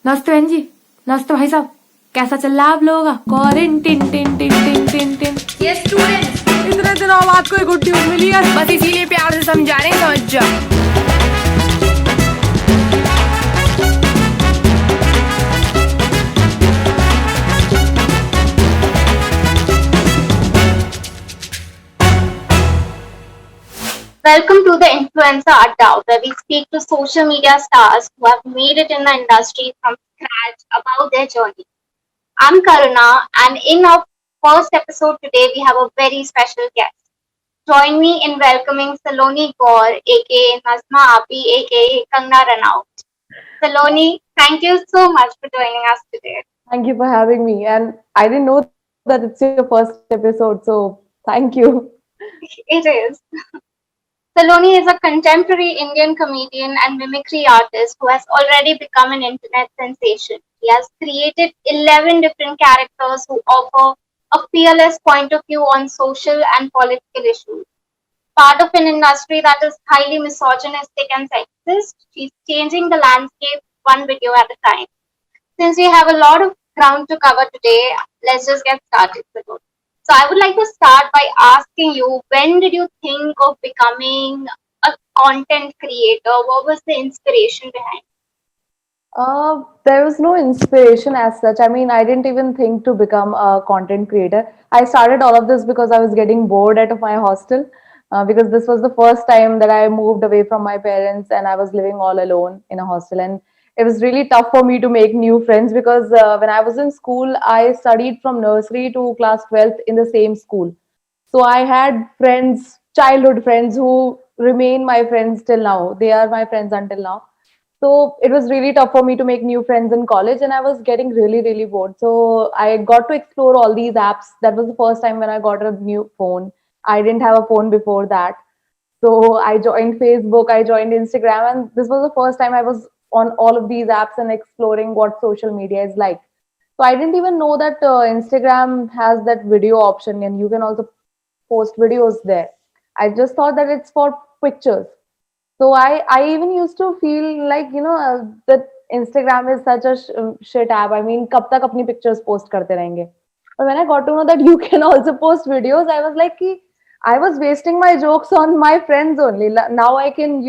नमस्ते बहन जी। नमस्ते भाई साहब। कैसा चल रहा है आप लोगों का quarantine? Tin tin tin tin tin. ये स्टूडेंट्स इतने दिनों बाद कोई गुड न्यूज मिली है, बस इसीलिए प्यार से समझा रहे हैं, समझ जा। Welcome to the Influencer Adda, where we speak to social media stars who have made it in the industry from scratch about their journey. I'm Karuna, and in our first episode today, we have a very special guest. Join me in welcoming Saloni Gaur, aka Nazma Api, aka Kangna Ranaut. Saloni, thank you so much for joining us today. Thank you for having me. And I didn't know that it's your first episode, so thank you. It is. Saloni is a contemporary Indian comedian and mimicry artist who has already become an internet sensation. He has created 11 different characters who offer a fearless point of view on social and political issues. Part of an industry that is highly misogynistic and sexist, she's changing the landscape one video at a time. Since we have a lot of ground to cover today, let's just get started. So I would like to start by asking you, when did you think of becoming a content creator? What was the inspiration behind? There was no inspiration as such. I mean, I didn't even think to become a content creator. I started all of this because I was getting bored at my hostel. Because this was the first time that I moved away from my parents and I was living all alone in a hostel. And it was really tough for me to make new friends because when I was in school, I studied from nursery to class 12th in the same school. So I had friends, childhood friends who remain my friends till now. They are my friends until now. So it was really tough for me to make new friends in college, and I was getting really, really bored. So I got to explore all these apps. That was the first time when I got a new phone. I didn't have a phone before that. So I joined Facebook, I joined Instagram, and this was the first time I was on all of these apps and exploring what social media is like. So I didn't even know that Instagram has that video option, and you can also post videos there. I just thought that it's for pictures. So I even used to feel like that Instagram is such a shit app. I mean, कब तक अपनी pictures post करते रहेंगे? But when I got to know that you can also post videos, I was like, कि I was wasting my jokes on my friends only. Now I can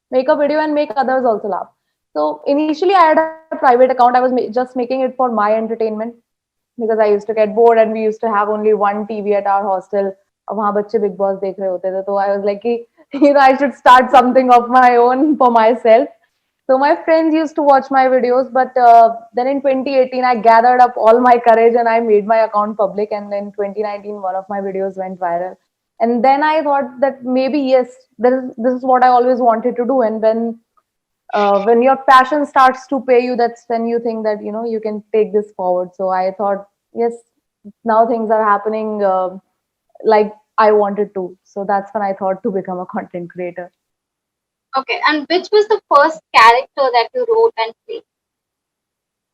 make a video and make others also laugh. So initially I had a private account. I was just making it for my entertainment because I used to get bored and we used to have only one TV at our hostel. अब वहाँ बच्चे Big Boss देख रहे होते थे, तो I was like कि I should start something of my own for myself. So my friends used to watch my videos, but then in 2018 I gathered up all my courage and I made my account public. And then 2019 one of my videos went viral. And then I thought that maybe yes, this is what I always wanted to do. And when your passion starts to pay you, that's when you think that you can take this forward. So I thought, yes, now things are happening like I wanted to. So that's when I thought to become a content creator. Okay, and which was the first character that you wrote and played?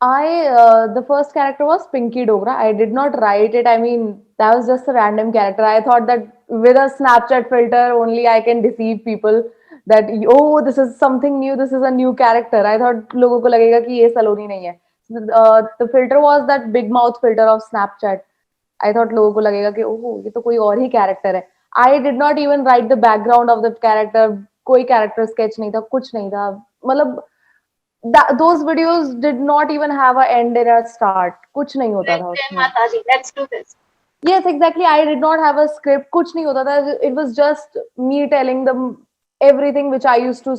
The first character was Pinky Dogra. I did not write it. I mean, that was just a random character. I thought that with a Snapchat filter only I can deceive people that oh, this is something new. This is a new character. I thought लोगों को लगेगा कि ये सलोनी नहीं है. The filter was that big mouth filter of Snapchat. I thought लोगों को लगेगा कि ओह ये तो कोई और ही character है. I did not even write the background of the character. कोई character sketch नहीं था, कुछ नहीं था. मतलब those videos did not even have a end in a start. कुछ नहीं होता था उसमें. Mataji, let's do this. Yes, exactly. I did not have a script. कुछ नहीं होता था. It was just me telling them everything which I used to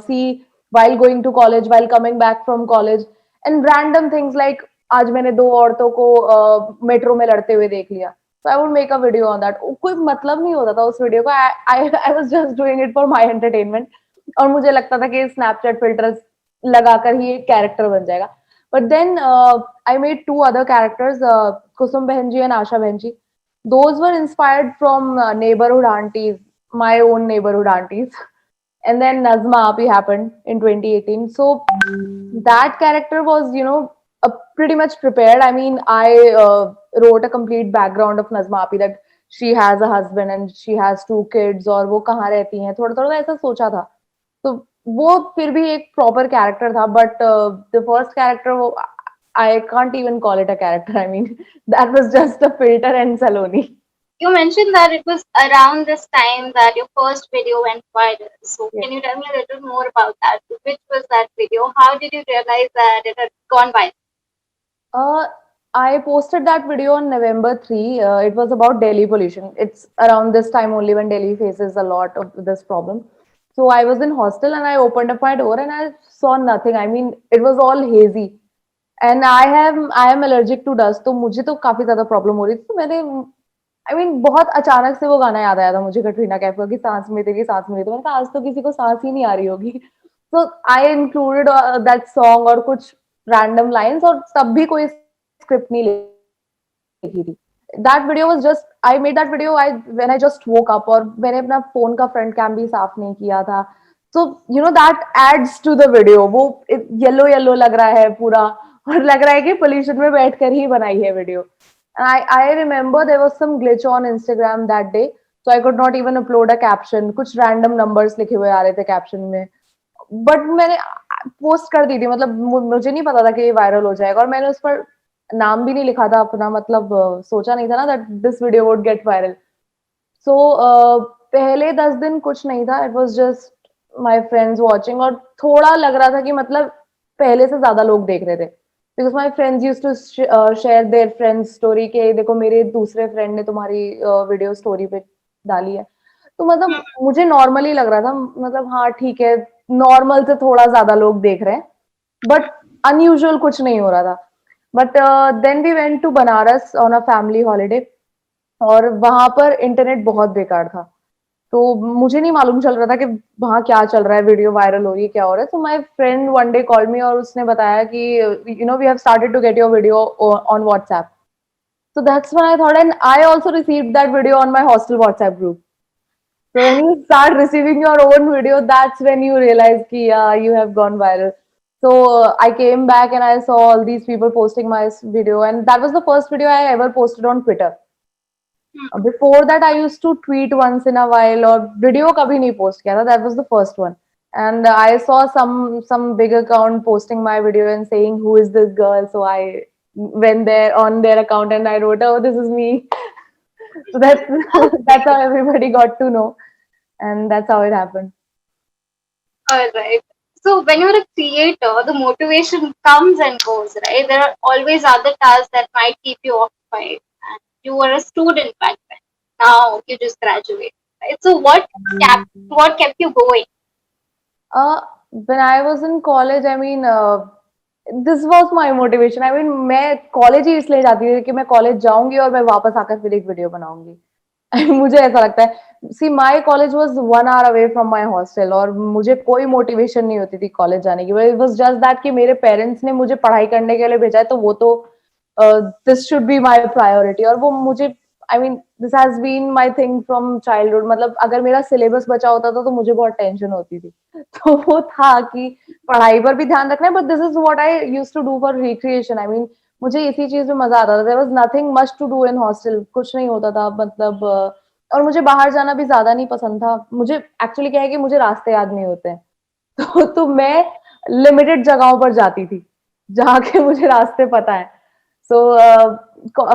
see while going to college, while coming back from college, and random things like आज मैंने दो औरतों को metro में लड़ते हुए देख लिया. So I would make a video on that. कोई मतलब नहीं होता था उस वीडियो का. I was just doing it for my entertainment. और मुझे लगता था कि Snapchat filters लगाकर ही एक character बन जाएगा. But then I made two other characters, Kusum Behenji and Asha Behenji. Those were inspired from neighborhood aunties, my own neighborhood aunties. And then Nazma Api happened in 2018. So that character was, pretty much prepared. I mean, I wrote a complete background of Nazma Api, that she has a husband and she has two kids और वो कहाँ रहती हैं, थोड़ा थोड़ा ऐसा सोचा था. So वो फिर भी एक प्रॉपर कैरेक्टर था, बट द फर्स्ट कैरेक्टर वो I can't even call it a character, I mean that was just a filter and Saloni. You mentioned that it was around this time that your first video went viral. So Yes. can you tell me a little more about that? Which was that video? How did you realize that it had gone viral? Uh, I posted that video on November 3. It was about Delhi pollution. It's around this time only when Delhi faces a lot of this problem. So I was in hostel and I opened up my door and I saw nothing. I mean, it was all hazy. And I am allergic to dust. तो मुझे तो काफी ज्यादा problem हो रही थी. तो मैंने बहुत अचानक से वो गाना याद आया था मुझे, कटरीना कैफ का, कि सांस में तेरी सांस में, तो मैंने कहा आज तो किसी को सांस ही नहीं आ रही होगी. तो आई इंक्लूडेड दैट सॉन्ग और कुछ रैंडम लाइंस, और तब भी कोई स्क्रिप्ट नहीं लिखी थी. That video was just, I made that video I when I just woke up, और मैंने अपना फोन का फ्रंट कैम भी साफ नहीं किया था. तो you know that adds to the video. वो येलो येलो लग रहा है पूरा, और लग रहा है कि पोल्यूशन में बैठकर ही बनाई है video. I remember there was some glitch on Instagram that day, so I could not even upload a caption. कुछ random numbers लिखे हुए आ रहे थे caption में. बट मैंने पोस्ट कर दी थी, मतलब मुझे नहीं पता था कि ये वायरल हो जाएगा, और मैंने उस पर नाम भी नहीं लिखा था अपना, मतलब सोचा नहीं था ना that this video would get viral. So पहले 10 दिन कुछ नहीं था. It was just my friends watching, और थोड़ा लग रहा था कि मतलब पहले से ज्यादा लोग देख रहे थे, because my friends used to share their friends story के देखो मेरे दूसरे फ्रेंड ने तुम्हारी वीडियो स्टोरी पे डाली है. तो मतलब मुझे नॉर्मली लग रहा था, मतलब हाँ ठीक है, नॉर्मल से थोड़ा ज्यादा लोग देख रहे हैं, बट अनयूजुअल कुछ नहीं हो रहा था. But then we went to Banaras on a family holiday, और वहां पर इंटरनेट बहुत बेकार था. तो मुझे नहीं मालूम चल रहा था कि वहाँ क्या चल रहा है, वीडियो वायरल हो रही है, क्या हो रहा है. तो my friend one day called me और उसने बताया कि you know we have started to get your video on WhatsApp. So that's when I thought, and I also received that video on my hostel WhatsApp group. So when you start receiving your own video, that's when you realize कि yeah, you have gone viral. So I came back and I saw all these people posting my video, and that was the first video I ever posted on Twitter. Before that, I used to tweet once in a while, और video कभी नहीं post किया था. That was the first one. And I saw some big account posting my video and saying who is this girl. So I went there on their account and I wrote, oh, this is me. So that's that's how everybody got to know, and that's how it happened. All right. So when you're a creator, the motivation comes and goes, right? There are always other tasks that might keep you occupied. And you were a student back then. Now you just graduated, right? So what kept you going? When I was in college, I mean, this was my motivation. I mean, मैं college ही इसलिए जाती थी कि मैं college जाऊंगी और मैं वापस आकर फिर एक वीडियो बनाऊंगी. मुझे ऐसा लगता है. See my college was 1 hour away from my hostel, और मुझे कोई मोटिवेशन नहीं होती थी कॉलेज जाने की. इट वॉज जस्ट दैट कि मेरे पेरेंट्स ने मुझे पढ़ाई करने के लिए भेजा है, तो वो तो this should be my priority. और वो मुझे, I mean this has been my thing from childhood. मतलब अगर मेरा सिलेबस बचा होता था तो मुझे बहुत टेंशन होती थी. तो वो था कि पढ़ाई पर भी ध्यान रखना है, but this is what I used to do for recreation. I mean मुझे इसी चीज में मजा आता था. There was nothing much to do in hostel, कुछ नहीं होता था, मतलब और मुझे बाहर जाना भी ज्यादा नहीं पसंद था. मुझे एक्चुअली क्या है कि मुझे रास्ते याद नहीं होते हैं. तो मैं लिमिटेड जगहों पर जाती थी जहाँ के मुझे रास्ते पता है. सो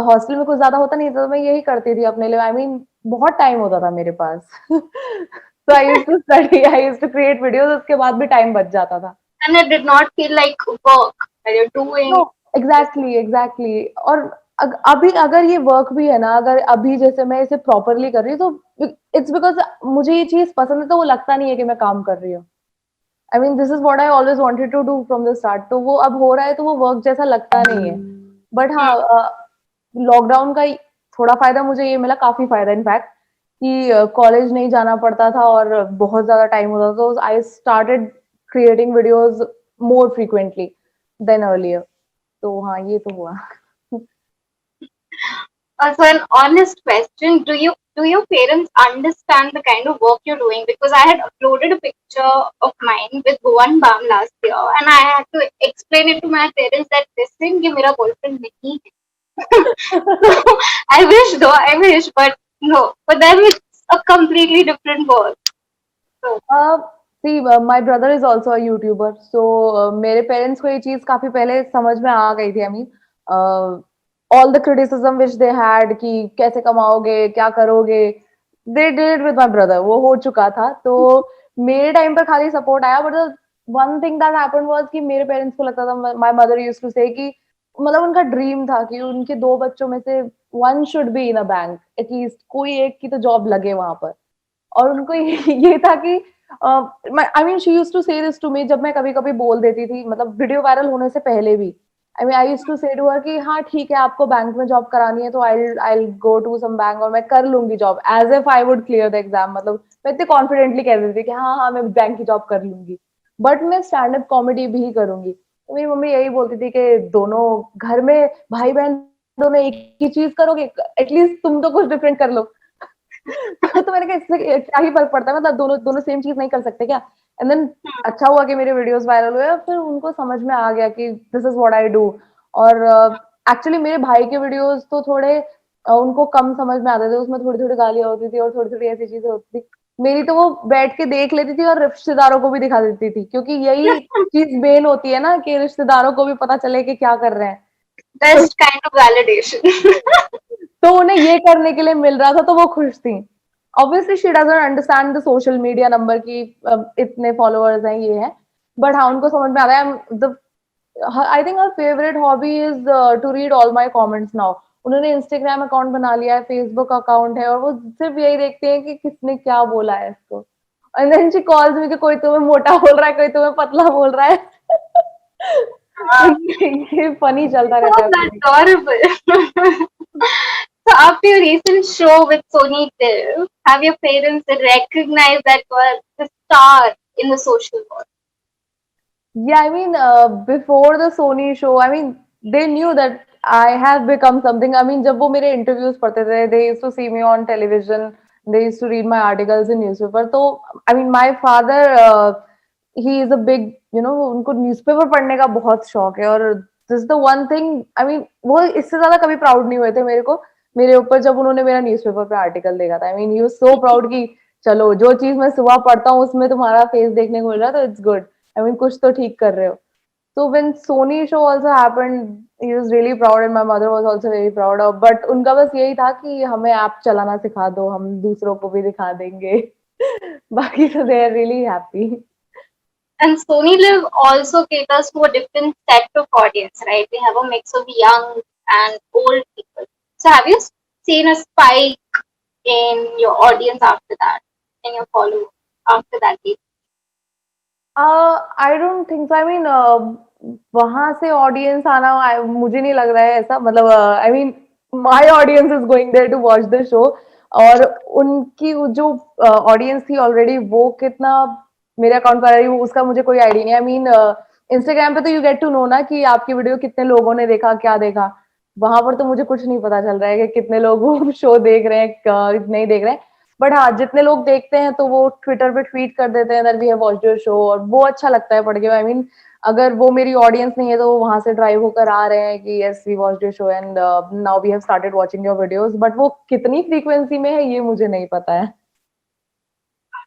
हॉस्टल में कुछ ज्यादा होता नहीं था, तो मैं यही करती थी अपने लिए. आई मीन बहुत टाइम होता था मेरे पास. तो I used to study, I used to create videos, उसके बाद भी टाइम बच जाता था. And it did not feel like work that you're no doing. Exactly exactly. और अभी अगर ये वर्क भी है ना, अगर अभी जैसे मैं इसे प्रॉपरली कर रही हूँ, तो इट्स बिकॉज मुझे ये चीज पसंद है, तो वो लगता नहीं है कि मैं काम कर रही हूँ. I mean this is what I always wanted to do from the start. तो वो अब हो रहा है तो वो वर्क जैसा लगता नहीं है. बट हाँ, लॉकडाउन का थोड़ा फायदा मुझे ये मिला, काफी फायदा इनफैक्ट, कि कॉलेज नहीं जाना पड़ता था और बहुत ज्यादा टाइम होता था. तो I started creating videos more frequently than earlier. तो हाँ, ये तो हुआ. Also, an honest question: do your parents understand the kind of work you're doing? Because I had uploaded a picture of mine with Bhuvan Bam last year, and I had to explain it to my parents that listen, ये मेरा boyfriend नहीं है. So I wish though, I wish, but no. For them, it's a completely different world. So see my brother is also a YouTuber, so मेरे parents को ये चीज काफी पहले समझ में आ गई थी। I mean all the criticism which they had कि कैसे कमाओगे, क्या करोगे, they did with my brother, वो हो चुका था। तो मेरे टाइम पर खाली सपोर्ट आया, but one thing that happened was कि मेरे पेरेंट्स को लगता था, माय मदर यूज्ड टू से कि मतलब उनका ड्रीम था कि उनके दो बच्चों में से one should be in a bank, at least कोई एक की तो जॉब लगे वहां पर। और उनको ये था कि I mean she used to say this to me, जब मैं कभी कभी बोल देती थी, मतलब वीडियो वायरल होने से पहले भी। I mean I used to say to her कि हाँ ठीक है, आपको बैंक में जॉब करानी है तो आई गो टू सम बैंक और मैं कर लूंगी job, as if I would clear the exam. मतलब मैं इतने कॉन्फिडेंटली कह देती थी कि हाँ हाँ मैं बैंक की जॉब कर लूंगी, बट मैं स्टैंड अप कॉमेडी भी करूंगी। तो मेरी मम्मी यही बोलती थी कि दोनों घर में भाई बहन दोनों एक ही चीज करोगे, एटलीस्ट तुम तो कुछ डिफरेंट कर लो। तो मैंने कहा इससे क्या ही फर्क पड़ता है, मतलब दोनों दोनों सेम चीज नहीं कर सकते क्या। एंड देन अच्छा हुआ कि मेरे वीडियोस वायरल हुए और फिर उनको समझ में आ गया कि this is what I do. और एक्चुअली मेरे भाई के वीडियोस तो थोड़े उनको कम समझ में आते थे, उसमें थोड़ी थोड़ी गालियां होती थी और थोड़ी थोड़ी ऐसी चीजें होती थी। मेरी तो वो बैठ के देख लेती थी और रिश्तेदारों को भी दिखा देती थी, क्योंकि यही चीज मेन होती है ना कि रिश्तेदारों को भी पता चले कि क्या कर रहे हैं। Best kind of validation. तो उन्हें ये करने के लिए मिल रहा था तो वो खुश थी। Obviously she doesn't understand the social media number की इतने फॉलोअर्स हैं ये है, बट हाँ उनको समझ में आ रहा है। The I think her favourite hobby is to read all my comments now. उन्होंने इंस्टाग्राम अकाउंट बना लिया है, फेसबुक अकाउंट है, और वो सिर्फ यही देखते हैं कि किसने क्या बोला है इसको। And then she calls me कि कोई तुम्हें मोटा बोल रहा है, कोई तुम्हें पतला बोल रहा है। तो ये फनी चलता रहता Oh, है that's अभी। adorable. So after your recent show with Sony Dev, have your parents recognized that you are the star in the social world? Yeah, I mean, before the Sony show, I mean, they knew that I have become something. I mean, जब वो मेरे interviews पढ़ते थे, they used to see me on television, they used to read my articles in newspaper. तो I mean, my father, he is a big, you know, उनको newspaper पढ़ने का बहुत शौक है। और this is the one thing, I mean, वो इससे ज्यादा कभी proud नहीं हुए थे मेरे ऊपर जब उन्होंने मेरा न्यूज़पेपर पे आर्टिकल देखा था। I mean, he was so proud कि चलो जो चीज मैं सुबह पढ़ता हूँ उसमें तुम्हारा फेस देखने को मिल रहा है तो इट्स गुड। I mean, कुछ तो ठीक कर रहे हो। So when Sony show also happened, he was really proud and my mother was also very proud of. But उनका बस यही था कि हमें ऐप चलाना सिखा दो, हम दूसरों को भी दिखा देंगे। बाकी तो they are really happy. And Sony Live also caters to a different set of audience, right? They have a mix of young and old people. So have you seen a spike in your audience after that, in your followers after that date? I don't think so. I mean वहां से audience आना मुझे नहीं लग रहा है ऐसा। मतलब I mean my audience is going there to watch the show. और उनकी जो ऑडियंस थी ऑलरेडी, वो कितना मेरे अकाउंट पर आई उसका मुझे कोई आइडिया नहीं। आई मीन इंस्टाग्राम पे तो यू गेट टू नो ना कि आपकी वीडियो कितने लोगों ने देखा, क्या देखा। वहां पर तो मुझे कुछ नहीं पता चल रहा है कि कितने लोग वो शो देख रहे हैं, नहीं देख रहे हैं। बट हाँ, जितने लोग देखते हैं तो वो ट्विटर पे ट्वीट कर देते हैं that we have watched your show, और वो अच्छा लगता है पढ़ के। आई मीन अगर वो मेरी ऑडियंस नहीं है तो वो वहां से ड्राइव होकर आ रहे हैं कि yes we watched your show and now we have started watching your videos. But वो कितनी फ्रीक्वेंसी में है ये मुझे नहीं पता है।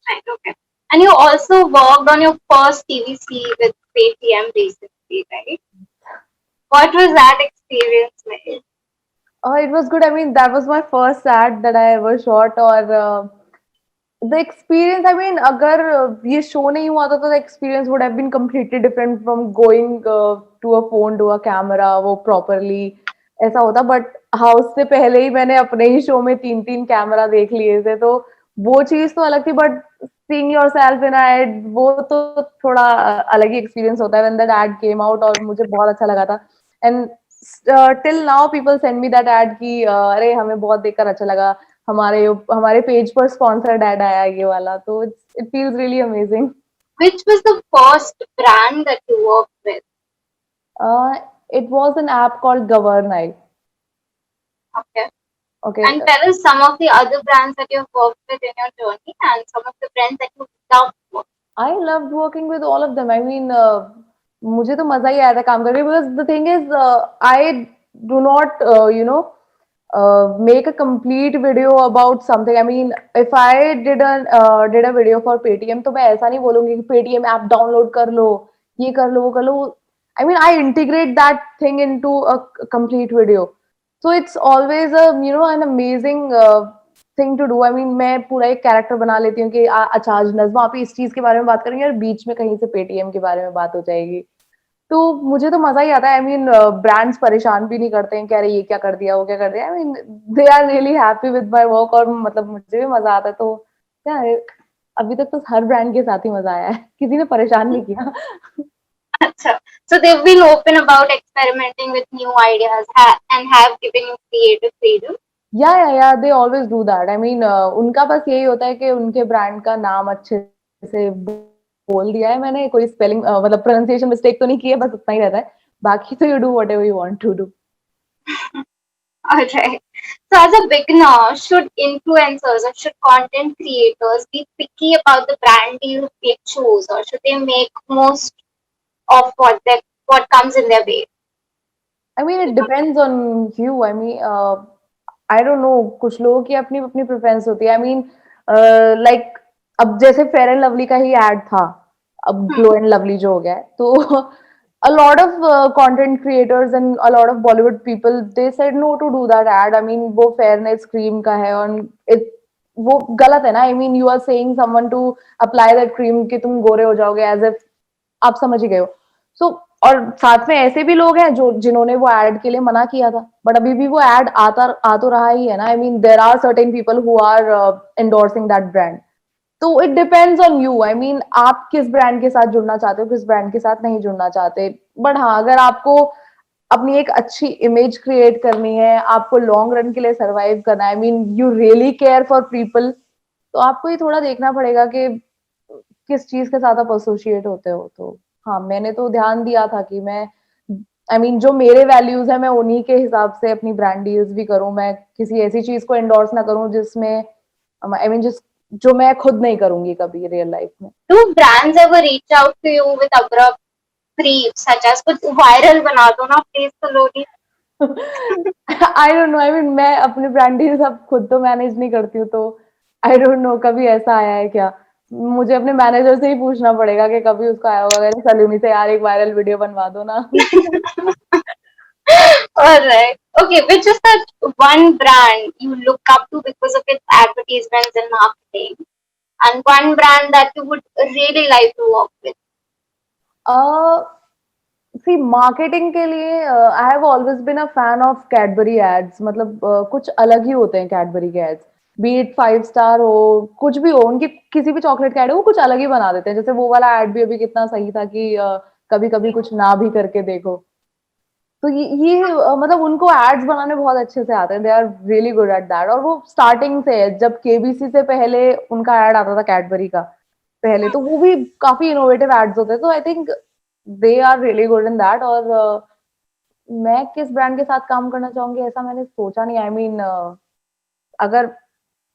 Right, okay. And you also worked on your first TVC with Paytm recently, right? What was that experience like? It was good. I mean, that was my first ad that I ever shot, और the experience, I mean अगर ये show नहीं हुआ था तो the experience would have been completely different from going to a phone to a camera, वो properly ऐसा होता। बट हाँ, उससे पहले ही मैंने अपने ही शो में 3-3 कैमरा देख लिए थे, तो वो चीज तो अलग थी। But seeing yourself in ad, वो तो थोड़ा अलग ही एक्सपीरियंस होता है when that ad came out, और मुझे बहुत अच्छा लगा था। And till now people send me that ad कि अरे हमें बहुत देखकर अच्छा लगा, हमारे हमारे पेज पर स्पॉन्सर्ड एड आया ये वाला, तो it feels really amazing. Which was the first brand that you worked with? It was an app called गवर्नाइल। Okay. Okay. And tell us some of the other brands that you've worked with in your journey and some of the brands that you love working. I loved working with all of them. I mean मुझे तो मजा ही आया था काम करके, because the thing is I do not you know make a complete video about something. I mean, if I did a video for Paytm, तो मैं ऐसा नहीं बोलूंगी कि Paytm app download कर लो, ये कर लो, वो कर लो. I mean, I integrate that thing into a complete video. So it's always a an amazing thing to do. I mean, मैं पूरा एक कैरेक्टर बना लेती हूँ कि अच्छा आज नज़्मा आप इस चीज के बारे में बात करेंगे और बीच में कहीं से पेटीएम के बारे में बात हो जाएगी. तो मुझे तो मजा ही आता है. आई मीन ब्रांड्स परेशान भी नहीं करते हैं कि अरे ये क्या कर दिया, वो क्या कर दिया. I mean they are really happy with my work और मतलब मुझे भी मजा आता है. तो क्या है, अभी तक तो हर ब्रांड के साथ ही मजा आया है, किसी ने परेशान नहीं किया. Acha. So they've been open about experimenting with new ideas and have given you creative freedom. या they always do that. I mean उनका बस यही होता है कि उनके ब्रांड का नाम अच्छे से बोल दिया है मैंने, कोई स्पेलिंग मतलब प्रोनाउंसिएशन मिस्टेक तो नहीं की है, बस उतना ही रहता है. बाकी तो you do whatever you want to do. Alright. So as a beginner, should influencers or should content creators be picky about the brand deals they choose, or should they make most of what comes in their way? I mean, it depends on you. I mean, I don't know. कुछ लोगों की अपनी अपनी preference होती है. I mean, like अब जैसे fair and lovely का ही एड था, अब ग्लो एंड लवली जो हो गया है, तो a lot of content creators and a lot of Bollywood people they said no to do that ad. I mean, वो fairness cream का है और it वो गलत है ना. I mean, you are saying someone to apply that cream कि तुम गोरे हो जाओगे, as if आप समझ ही गए हो. सो और साथ में ऐसे भी लोग हैं जो जिन्होंने वो एड के लिए मना किया था, बट अभी भी वो एड आ तो रहा ही है ना. I mean there are certain people who are endorsing that brand. तो it depends on you. I mean आप किस ब्रांड के साथ जुड़ना चाहते हो, किस ब्रांड के साथ नहीं जुड़ना चाहते. बट हाँ, अगर आपको अपनी एक अच्छी इमेज क्रिएट करनी है, आपको लॉन्ग रन के लिए सर्वाइव करना है, I mean you really care for people, तो आपको ये थोड़ा देखना पड़ेगा कि किस चीज के साथ आप एसोसिएट होते हो. तो हाँ, मैंने तो ध्यान दिया था कि मैं आई मीन जो मेरे वैल्यूज है मैं उन्हीं के हिसाब से अपनी ब्रांड डील्स भी करूं. मैं किसी ऐसी चीज को एंडोर्स ना करूं जिसमें आई मीन जिस जो मैं खुद नहीं करूंगी कभी रियल लाइफ में. Do brands ever reach out to you with abrupt briefs, such as कुछ viral बना दो ना please Saloni? I don't know. I mean मैं अपनी ब्रांड डील्स अब खुद तो मैनेज नहीं करती हूँ, तो आई डोंट नो कभी ऐसा आया है क्या. मुझे अपने मैनेजर से ही पूछना पड़ेगा कि कभी उसका आया होगा, अगर सलूनी से यार एक वायरल वीडियो बनवा दो ना. Alright. Okay, which is that one brand you look up to because of its advertisements and marketing, and one brand that you would really like to work with? See marketing के लिए I have always been a fan of Cadbury ads. मतलब कुछ अलग ही होते हैं Cadbury के ads. Beat 5 star हो, कुछ भी हो, उनकी किसी भी चॉकलेट का एड हो, वो कुछ अलग ही बना देते हैं. जैसे वो वाला एड भी अभी कितना सही था कि कभी कभी कुछ ना भी करके देखो. तो मतलब उनको एड्स बनाने बहुत अच्छे से आते हैं. They are really good at that. और वो स्टार्टिंग से है, जब केबीसी से पहले उनका एड आता था कैडबरी का पहले, तो वो भी काफी इनोवेटिव एड्स होते हैं. तो I think they are really good in that. और मैं किस ब्रांड के साथ काम करना चाहूंगी ऐसा मैंने सोचा नहीं. आई मीन अगर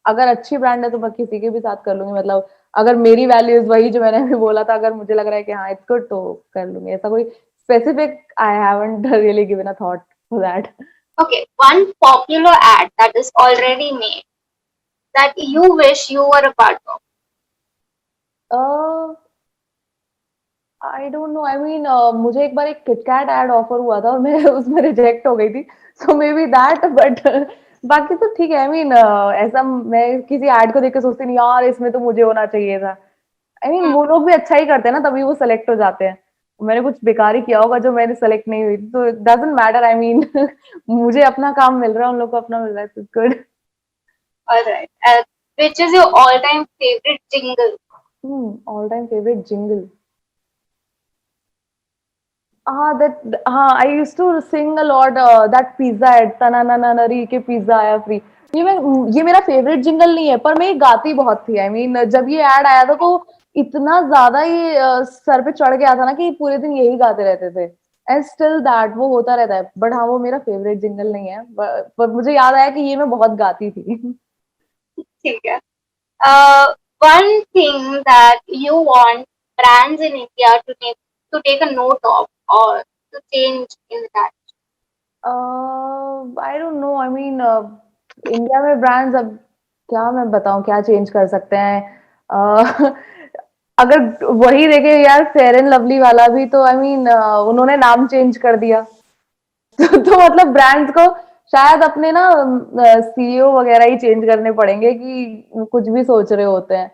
अगर अच्छी ब्रांड है तो मैं किसी के भी साथ कर लूंगी. मतलब अगर मेरी वैल्यूज वही जो मैंने अभी बोला था, अगर मुझे लग रहा है कि हाँ इट्स गुड, तो कर लूंगी. ऐसा कोई specific I haven't really given a thought for that. Okay, one popular ad that is already made that you wish you were a part of. I don't know. I mean मुझे एक बार एक KitKat add offer हुआ था और मैं उसमें reject हो गई थी. सो मे बी दैट. बट बाकी तो ठीक है. आई मीन ऐसा मैं किसी एड को देख के सोचती नहीं यार इसमें तो मुझे होना चाहिए था. आई मीन वो लोग भी अच्छा ही करते हैं ना, तभी वो सेलेक्ट हो जाते हैं. मैंने कुछ बेकार ही किया होगा जो मैंने सेलेक्ट नहीं हुई, तो डजंट मैटर. आई मीन मुझे अपना काम मिल रहा है, उन लोग को अपना मिल रहा है, तो good. Alright. Which is your all-time favorite jingle? All time favourite jingle. I used to sing a lot that pizza ad, तनानानारी के पिज्जा आया फ्री. ये मेरा फेवरेट जिंगल नहीं है, पर मैं ये गाती बहुत थी. आई मीन जब ये एड आया था तो इतना ज्यादा ये सर पे चढ़ गया था ना कि पूरे दिन यही गाते रहते थे. एंड स्टिल दैट वो होता रहता है. बट हाँ, वो मेरा फेवरेट जिंगल नहीं है, पर मुझे याद आया कि ये मैं बहुत गाती थी. ठीक है. One thing that you want brands in India to take a note of or to change in that. I don't know, I mean India में ब्रांड्स अब क्या मैं बताऊं, क्या चेंज कर सकते हैं? अगर वही देखे यार, फेयर एंड लवली वाला भी तो आई मीन उन्होंने नाम चेंज कर दिया। तो मतलब ब्रांड्स को शायद अपने ना सीईओ वगैरह ही चेंज करने पड़ेंगे कि वो कुछ भी सोच रहे होते हैं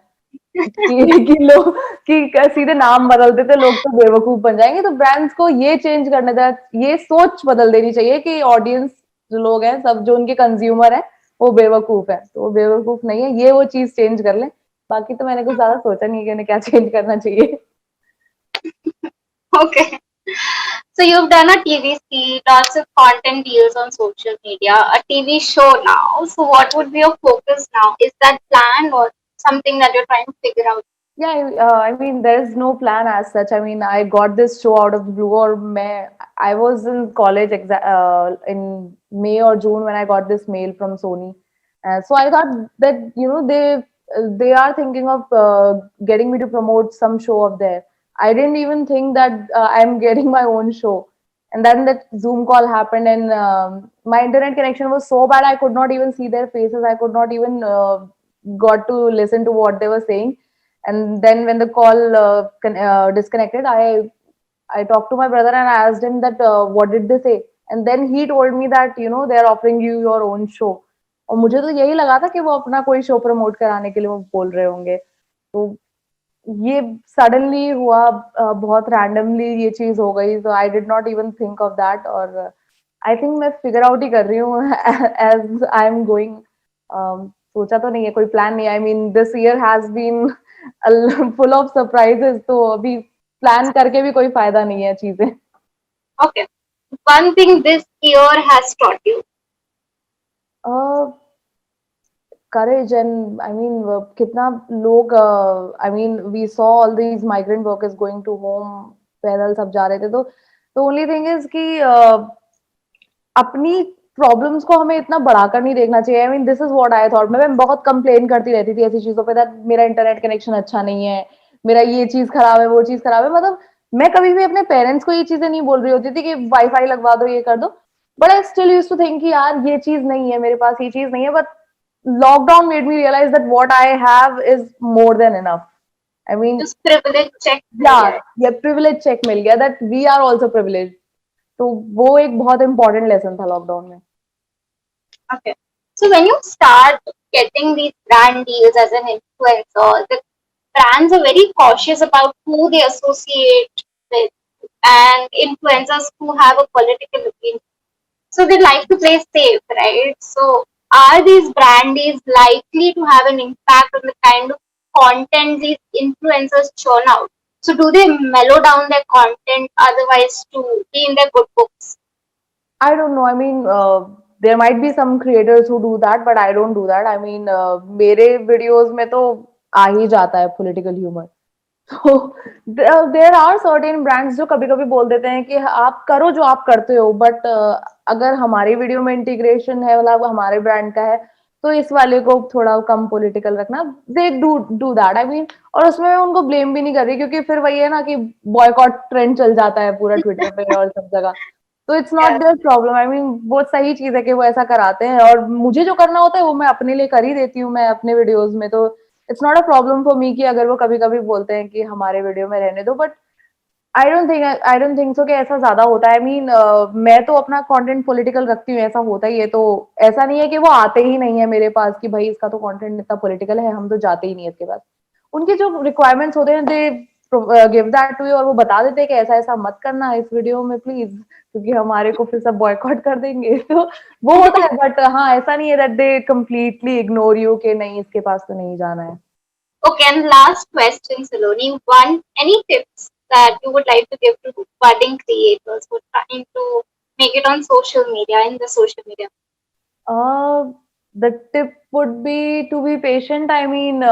कि लोग कि सीधे नाम बदल देते लोग तो बेवकूफ बन जाएंगे। तो ब्रांड्स को ये चेंज करने का, ये सोच बदल देनी चाहिए कि ऑडियंस जो लोग हैं, सब जो उनके कंज्यूमर है, वो बेवकूफ है। तो वो बेवकूफ नहीं है, ये वो चीज चेंज कर ले। बाकी तो मैंने कुछ ज्यादा सोचा नहीं कि उन्हें क्या चेंज करना चाहिए। Okay. So you've done a TVC, lots of content deals on social media, a TV show now. So what would be your focus now? Is that planned or something that you're trying to figure out? Yeah, I mean, there is no plan as such. I mean, I got this show out of the blue, or I was in college in May or June when I got this mail from Sony. So I thought that they are thinking of getting me to promote some show of theirs. I didn't even think that I'm getting my own show. And then that Zoom call happened, and my internet connection was so bad I could not even see their faces. I could not even got to listen to what they were saying. And then when the call disconnected, I talked to my brother and I asked him that what did they say, and then he told me that they are offering you your own show. और मुझे तो यही लगा था कि वो अपना कोई शो प्रमोट कराने के लिए वो बोल रहे होंगे। तो ये सडनली हुआ, बहुत रैंडमली ये चीज हो गई। तो I did not even think of that. और आई थिंक मैं फिगर आउट ही कर रही हूँ एज आई एम गोइंग। सोचा तो नहीं है, कोई प्लान नहीं। I mean this year has been full of surprises, तो अभी प्लान करके भी कोई फायदा नहीं है चीजें। Okay. One thing this year has taught you. Courage, and I mean कितना लोग, I mean we saw all these migrant workers going to home, पैदल सब जा रहे थे। तो the only thing is कि अपनी प्रॉब्लम्स को हमें इतना बढ़ाकर नहीं देखना चाहिए। आई mean this is what I thought. मैं बहुत कंप्लेन करती रहती थी ऐसी चीजों पे, दैट मेरा इंटरनेट कनेक्शन अच्छा नहीं है, मेरा ये चीज खराब है, वो चीज खराब है। मतलब मैं कभी भी अपने पेरेंट्स को ये चीजें नहीं बोल रही होती थी कि वाईफाई लगवा दो, ये कर दो। But I still use to think कि यार ये चीज नहीं है मेरे पास, ये चीज नहीं है। But lockdown made me realise that what I have is more than enough. I mean Just privilege check. या ये प्रिविलेज चेक मिल गया that we are also privilege. तो वो एक बहुत इंपॉर्टेंट लेसन था लॉकडाउन में। Okay. So when you start getting these brand deals as an influencer, the brands are very cautious about who they associate with, and influencers who have a political opinion. So they like to play safe, right? So are these brand deals likely to have an impact on the kind of content these influencers churn out? So do they mellow down their content otherwise to be in their good books? I don't know. I mean, there might be some creators who do that, but I don't do that. I mean, मेरे videos में तो आ ही जाता है political humor. तो there are certain brands जो कभी-कभी बोल देते हैं कि आप करो जो आप करते हो, but अगर हमारी वीडियो में इंटीग्रेशन है, मतलब हमारे ब्रांड का है, तो इस वाले को थोड़ा कम पॉलिटिकल रखना। They do that, I mean. और उसमें मैं उनको ब्लेम भी नहीं कर रही, क्योंकि फिर वही है ना कि बॉयकॉट ट्रेंड चल जाता है पूरा ट्विटर पे और सब जगह। तो it's not Yes. Their problem. I mean वो सही चीज है कि वो ऐसा कराते हैं, और मुझे जो करना होता है वो मैं अपने लिए कर ही देती हूँ मैं अपने वीडियोज में। तो it's not a problem for me कि अगर वो कभी कभी बोलते हैं कि हमारे वीडियो में रहने दो। But I don't think so कि ऐसा ज्यादा होता है। आई मीन मैं तो अपना कंटेंट पॉलिटिकल रखती हूँ, ऐसा होता ही है। तो ऐसा नहीं है कि वो आते ही नहीं है मेरे पास कि भाई इसका तो कंटेंट इतना पॉलिटिकल है, हम तो जाते ही नहीं है इसके पास। उनके जो रिक्वायरमेंट्स होते हैं, they give that to you, और वो बता देते हैं कि ऐसा ऐसा मत करना इस वीडियो में प्लीज, क्योंकि हमारे को फिर सब बॉयकॉट कर देंगे। तो वो होता है। बट हाँ, ऐसा नहीं है that they completely ignore you कि नहीं इसके पास तो नहीं जाना है। Okay, and last question, Saloni. Any tips that you would like to give to budding creators who are trying to make it on social media, in the social media? Uh, the tip would be to be patient. I mean,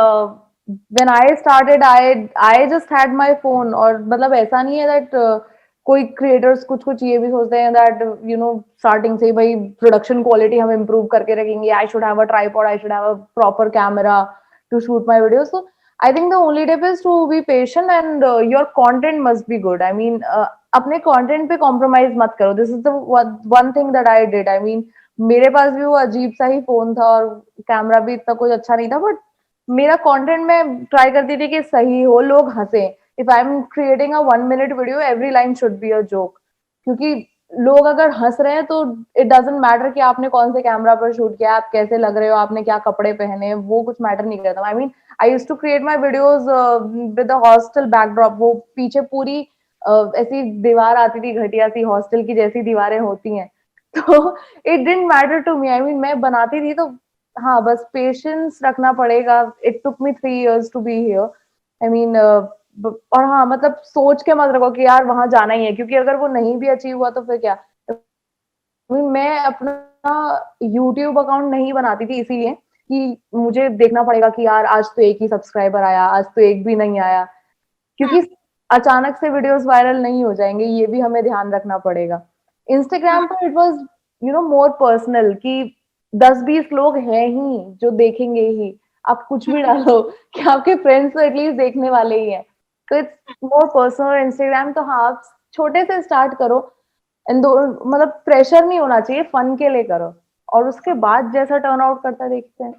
when I started, I just had my phone, और मतलब ऐसा नहीं है that कोई creators कुछ कुछ ये भी सोचते हैं that starting से ही भाई production quality हम improve करके रखेंगे। I should have a tripod, I should have a proper camera to shoot my videos. So I think the only tip is to be patient and your content must be good. I mean, अपने content पे compromise मत करो. This is the one thing that I did. I mean, मेरे पास भी वो अजीब सा ही phone था और कैमरा भी इतना कुछ अच्छा नहीं था, बट मेरा कंटेंट मैं ट्राई करती थी कि सही हो, लोग हंसे. If I am creating a 1 minute video, every line should be a joke, क्योंकि लोग अगर हंस रहे हैं तो इट डजेंट मैटर कि आपने कौन से कैमरा पर शूट किया, आप कैसे लग रहे हो, आपने क्या कपड़े पहने हैं, वो कुछ मैटर नहीं करता. I mean, I use to create my videos with hostel backdrop. वो पीछे पूरी ऐसी दीवार आती थी घटिया सी, हॉस्टल की जैसी दीवारें होती हैं. तो it didn't matter to me. I mean, मैं बनाती थी तो हाँ, बस पेशेंस रखना पड़ेगा. It took me 3 years to be here. I mean, और हाँ, मतलब सोच के मत रखो कि यार वहां जाना ही है, क्योंकि अगर वो नहीं भी अचीव हुआ तो फिर क्या. मैं अपना यूट्यूब अकाउंट नहीं बनाती थी इसीलिए कि मुझे देखना पड़ेगा कि यार आज तो एक ही सब्सक्राइबर आया, आज तो एक भी नहीं आया, क्योंकि अचानक से वीडियोस वायरल नहीं हो जाएंगे, ये भी हमें ध्यान रखना पड़ेगा. इंस्टाग्राम पर इट वाज मोर पर्सनल कि 10-20 लोग हैं ही जो देखेंगे ही. आप कुछ भी डालो कि आपके फ्रेंड्स तो एटलीस्ट देखने वाले ही हैं. तो इट्स मोर पर्सनल. इंस्टाग्राम तो हाँ, आप छोटे से स्टार्ट करो. एंड दो, मतलब प्रेशर नहीं होना चाहिए, फन के लिए करो, और उसके बाद जैसा टर्न आउट करता है देखते हैं.